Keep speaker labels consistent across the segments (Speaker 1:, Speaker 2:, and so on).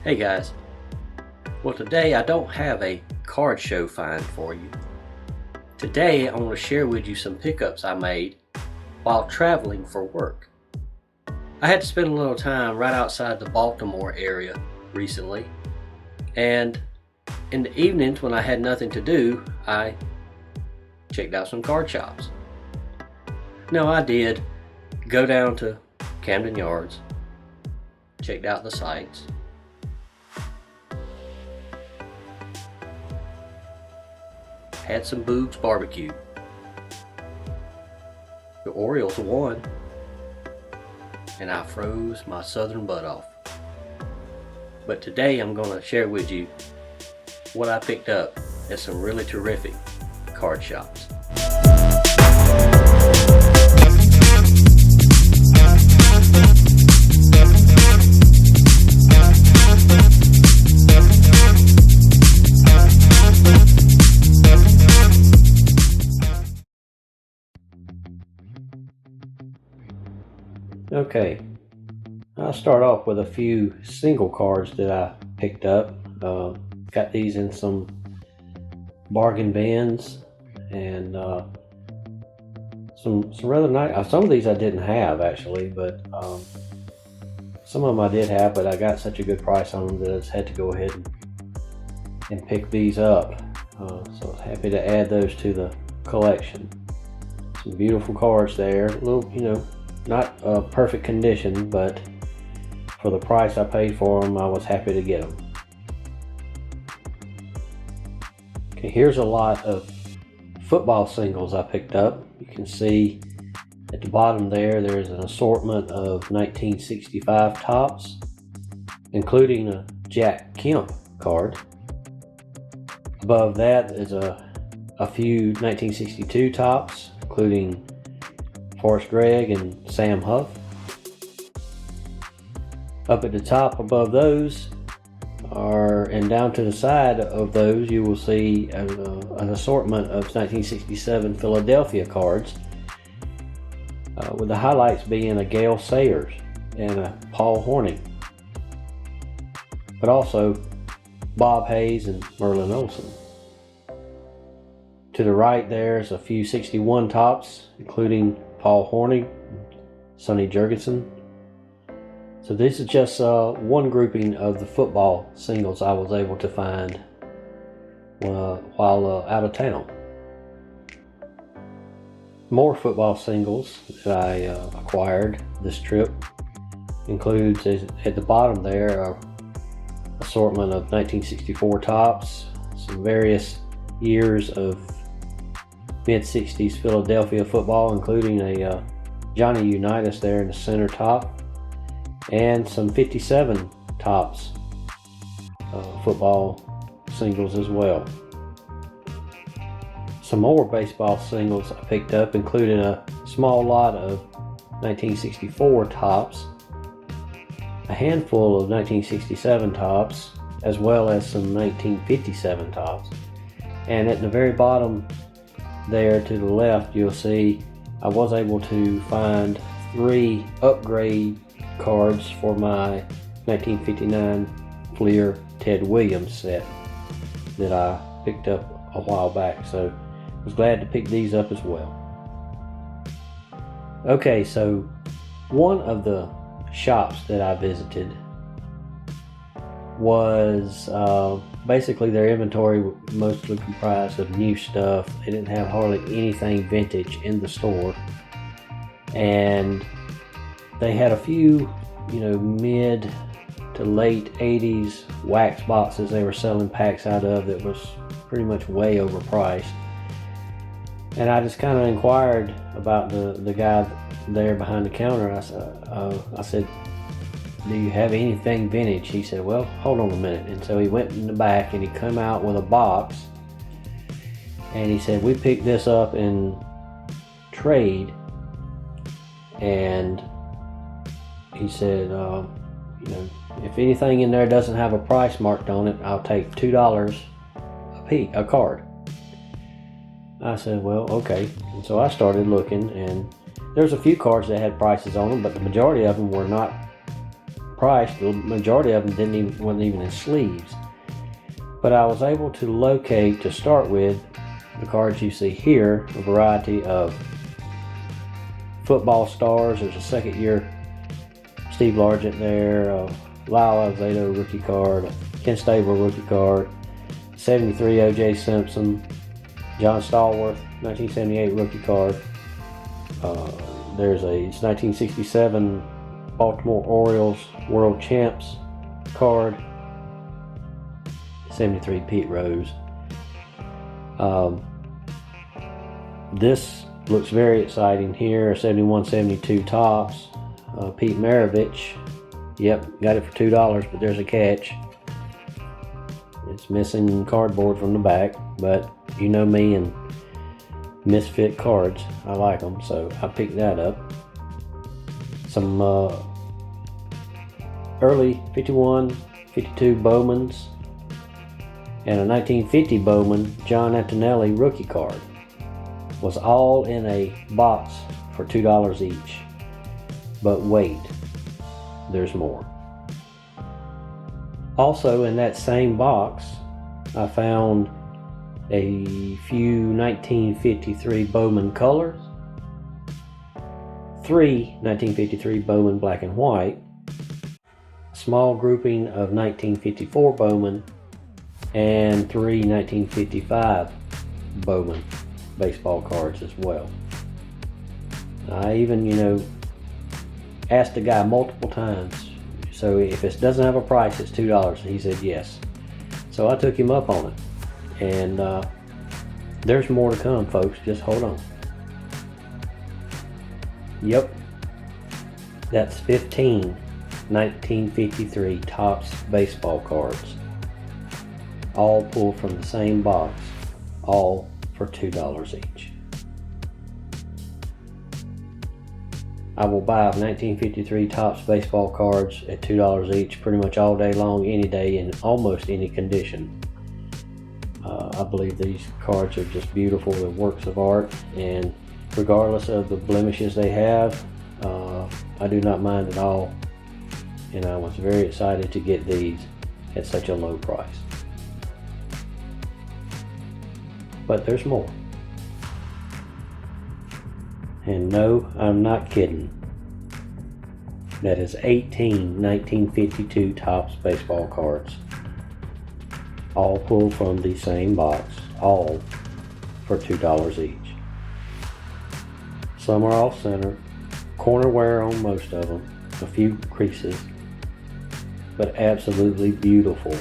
Speaker 1: Hey guys, well today I don't have a card show find for you. Today I want to share with you some pickups I made while traveling for work. I had to spend a little time right outside the Baltimore area recently, and in the evenings when I had nothing to do, I checked out some card shops. Now I did go down to Camden Yards, checked out the sites, had some Boog's barbecue. The Orioles won, and I froze my southern butt off. But today I'm going to share with you what I picked up at some really terrific card shops. Okay, I'll start off with a few single cards that I picked up. Got these in some bargain bins, and some rather nice. Some of these I didn't have actually, but some of them I did have. But I got such a good price on them that I just had to go ahead and pick these up. So I was happy to add those to the collection. Some beautiful cards there. A little, not perfect condition, but for the price I paid for them, I was happy to get them. Okay, here's a lot of football singles I picked up. You can see at the bottom there's an assortment of 1965 tops, including a Jack Kemp card. Above that is a few 1962 tops, including Forrest Gregg and Sam Huff. Up at the top above those and down to the side of those, you will see an assortment of 1967 Philadelphia cards, with the highlights being a Gale Sayers and a Paul Hornung, but also Bob Hayes and Merlin Olsen. To the right there's a few 61 tops, including Paul Hornung, Sonny Jurgensen. So this is just one grouping of the football singles I was able to find while out of town. More football singles that I acquired this trip includes, at the bottom there, an assortment of 1964 tops, some various years of mid-60s Philadelphia football, including a Johnny Unitas there in the center top, and some 57 tops football singles as well. Some more baseball singles I picked up, including a small lot of 1964 tops, a handful of 1967 tops, as well as some 1957 tops. And at the very bottom there to the left, you'll see I was able to find 3 upgrade cards for my 1959 Fleer Ted Williams set that I picked up a while back, so I was glad to pick these up as well. Okay, so one of the shops that I visited was basically their inventory mostly comprised of new stuff. They didn't have hardly anything vintage in the store, and they had a few mid to late 80s wax boxes they were selling packs out of that was pretty much way overpriced. And I just kind of inquired about the guy there behind the counter. I said, "Do you have anything vintage?" He said, "Well, hold on a minute." And so he went in the back and he came out with a box, and he said, "We picked this up in trade," and he said, "If anything in there doesn't have a price marked on it, I'll take $2 a card." I said, "Well, okay." And so I started looking, and there's a few cards that had prices on them, but the majority of them were not priced. The majority of them wasn't even in sleeves. But I was able to locate, to start with, the cards you see here, a variety of football stars. There's a second-year Steve Largent there, Lyle Alzado rookie card, Ken Stabler rookie card, 73 O.J. Simpson, John Stallworth 1978 rookie card. There's a 1967 Baltimore Orioles World Champs card, 73 Pete Rose. This looks very exciting here, 71-72 Topps, Pete Maravich. Yep, got it for $2, but there's a catch. It's missing cardboard from the back, but you know me and misfit cards. I like them, so I picked that up. Some early 51, 52 Bowmans, and a 1950 Bowman John Antonelli rookie card. Was all in a box for $2 each. But wait, there's more. Also in that same box, I found a few 1953 Bowman colors, 3 1953 Bowman black and white, a small grouping of 1954 Bowman, and 3 1955 Bowman baseball cards as well. I even, asked the guy multiple times, so if it doesn't have a price, it's $2, and he said yes. So I took him up on it, and there's more to come, folks. Just hold on. Yep, that's 15 1953 Topps baseball cards, all pulled from the same box, all for $2 each. I will buy 1953 Topps baseball cards at $2 each pretty much all day long, any day, in almost any condition. I believe these cards are just beautiful. They're works of art, and regardless of the blemishes they have, I do not mind at all, and I was very excited to get these at such a low price. But there's more. And no, I'm not kidding. That is 18 1952 Topps baseball cards, all pulled from the same box, all for $2 each. Some are off center, corner wear on most of them, a few creases, but absolutely beautiful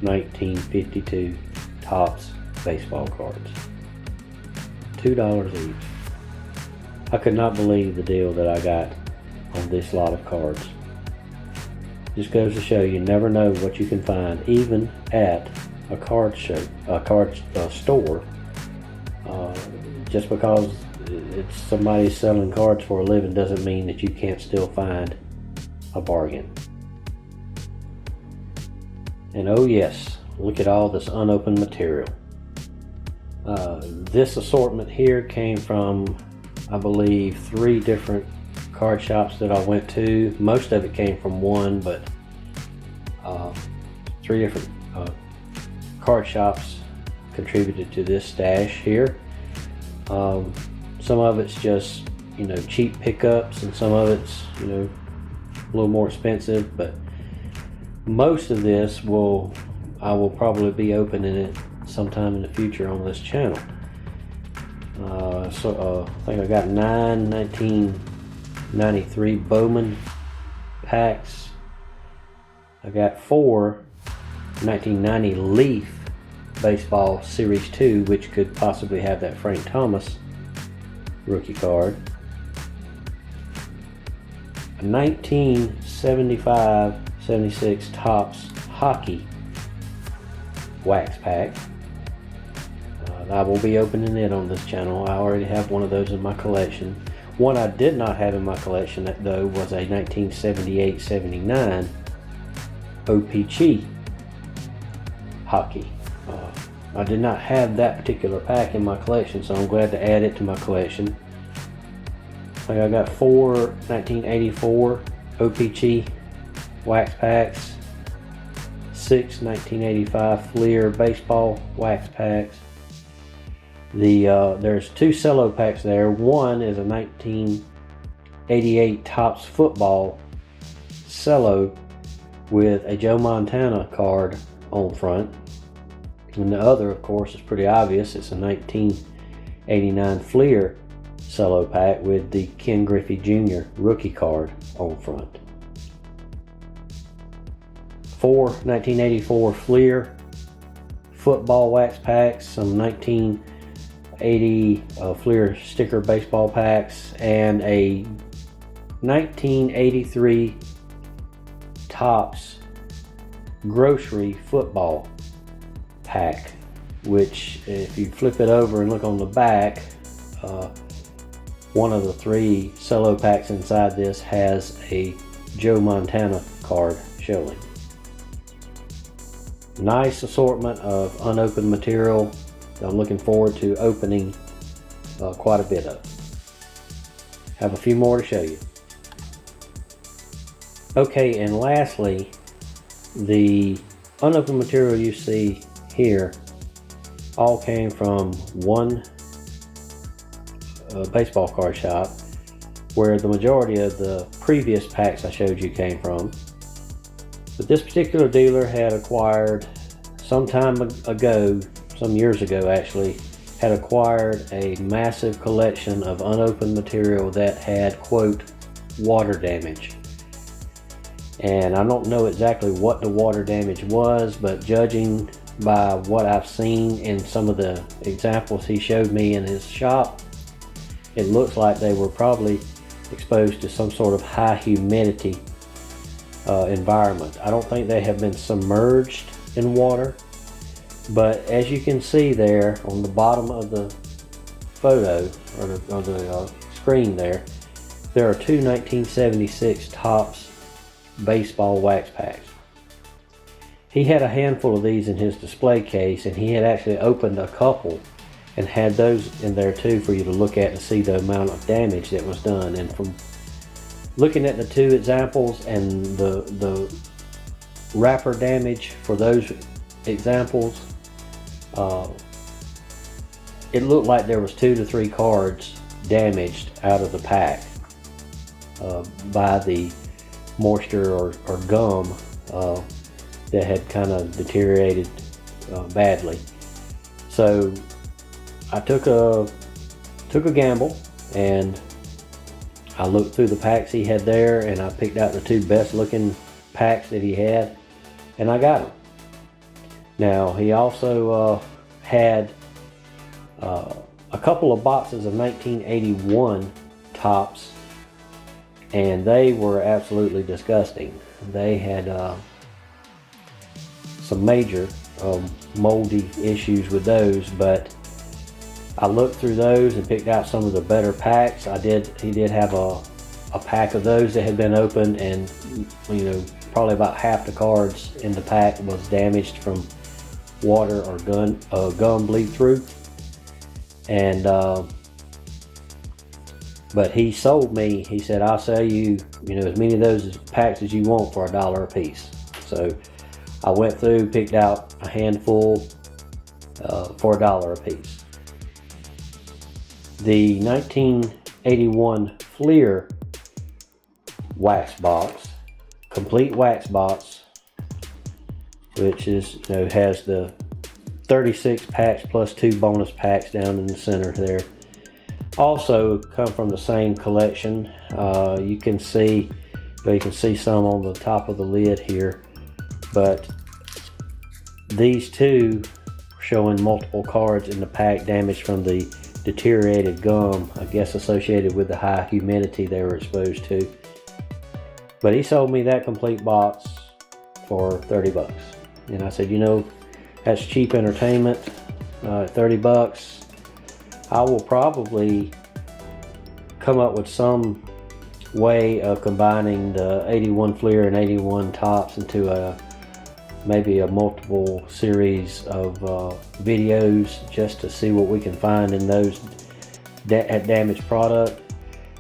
Speaker 1: 1952 Topps baseball cards. $2 each. I could not believe the deal that I got on this lot of cards. Just goes to show you never know what you can find, even at a card show, a card store. Just because it's somebody selling cards for a living doesn't mean that you can't still find a bargain. And oh yes, look at all this unopened material. This assortment here came from, I believe, 3 different card shops that I went to. Most of it came from one, but 3 different card shops contributed to this stash here. Some of it's just, cheap pickups, and some of it's, a little more expensive, but most of this I will probably be opening it sometime in the future on this channel. I think I got 9 1993 Bowman packs. I got 4 1990 Leaf Baseball Series 2, which could possibly have that Frank Thomas rookie card. A 1975-76 Topps Hockey wax pack. I will be opening it on this channel. I already have one of those in my collection. One I did not have in my collection, though, was a 1978-79 OPC hockey. I did not have that particular pack in my collection, so I'm glad to add it to my collection. I got 4 1984 OPC wax packs, 6 1985 Fleer baseball wax packs. There's 2 cello packs there. One is a 1988 Topps football cello with a Joe Montana card on front. And the other, of course, is pretty obvious. It's a 1989 Fleer cello pack with the Ken Griffey Jr. rookie card on front. 4 1984 Fleer football wax packs, some 1980 Fleer sticker baseball packs, and a 1983 Topps grocery football pack, which if you flip it over and look on the back, one of the 3 cello packs inside this has a Joe Montana card showing. Nice assortment of unopened material that I'm looking forward to opening quite a bit of. Have a few more to show you. Okay, and lastly, the unopened material you see here all came from one baseball card shop, where the majority of the previous packs I showed you came from. But this particular dealer had acquired some time ago, some years ago actually, had acquired a massive collection of unopened material that had, quote, water damage. And I don't know exactly what the water damage was, but judging by what I've seen in some of the examples he showed me in his shop, it looks like they were probably exposed to some sort of high humidity environment. I don't think they have been submerged in water, but as you can see there on the bottom of the photo or the screen there are 2 1976 Topps baseball wax packs. He had a handful of these in his display case, and he had actually opened a couple and had those in there too for you to look at and see the amount of damage that was done. And from looking at the 2 examples and the wrapper damage for those examples, it looked like there was 2 to 3 cards damaged out of the pack by the moisture or gum that had kind of deteriorated badly. So I took a gamble, and I looked through the packs he had there, and I picked out the 2 best looking packs that he had, and I got them. Now he also had a couple of boxes of 1981 Topps, and they were absolutely disgusting. They had some major moldy issues with those, but I looked through those and picked out some of the better packs. He did have a pack of those that had been opened, and probably about half the cards in the pack was damaged from water or gum bleed through. And but he sold me, he said, I'll sell you as many of those packs as you want for $1 a piece. So I went through, picked out a handful for $1 a piece. The 1981 Fleer wax box, complete wax box, which is has the 36 packs plus 2 bonus packs down in the center there. Also come from the same collection. You can see some on the top of the lid here, but these 2 showing multiple cards in the pack damaged from the deteriorated gum, I guess associated with the high humidity they were exposed to. But he sold me that complete box for $30, and I said, that's cheap entertainment. $30. I will probably come up with some way of combining the 81 Fleer and 81 Topps into maybe a multiple series of videos, just to see what we can find in those damaged product.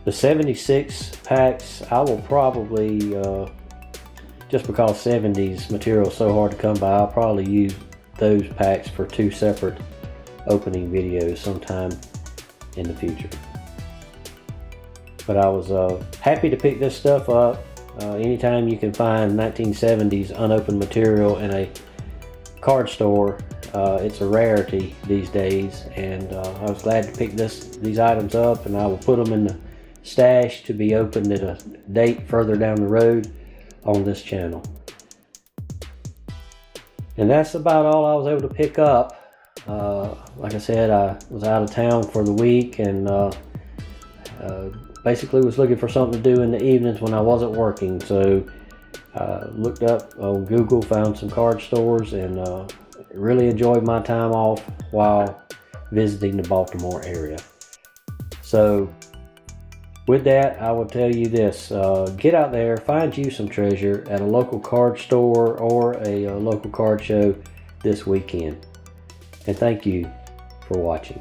Speaker 1: The 76 packs, I will probably just because 70s material is so hard to come by, I'll probably use those packs for 2 separate opening videos sometime in the future. But I was happy to pick this stuff up. Anytime you can find 1970s unopened material in a card store, it's a rarity these days, and I was glad to pick these items up, and I will put them in the stash to be opened at a date further down the road on this channel. And that's about all I was able to pick up. Like I said, I was out of town for the week, and basically was looking for something to do in the evenings when I wasn't working. So looked up on Google, found some card stores, and really enjoyed my time off while visiting the Baltimore area. So with that, I will tell you this: get out there, find you some treasure at a local card store or a local card show this weekend. And thank you for watching.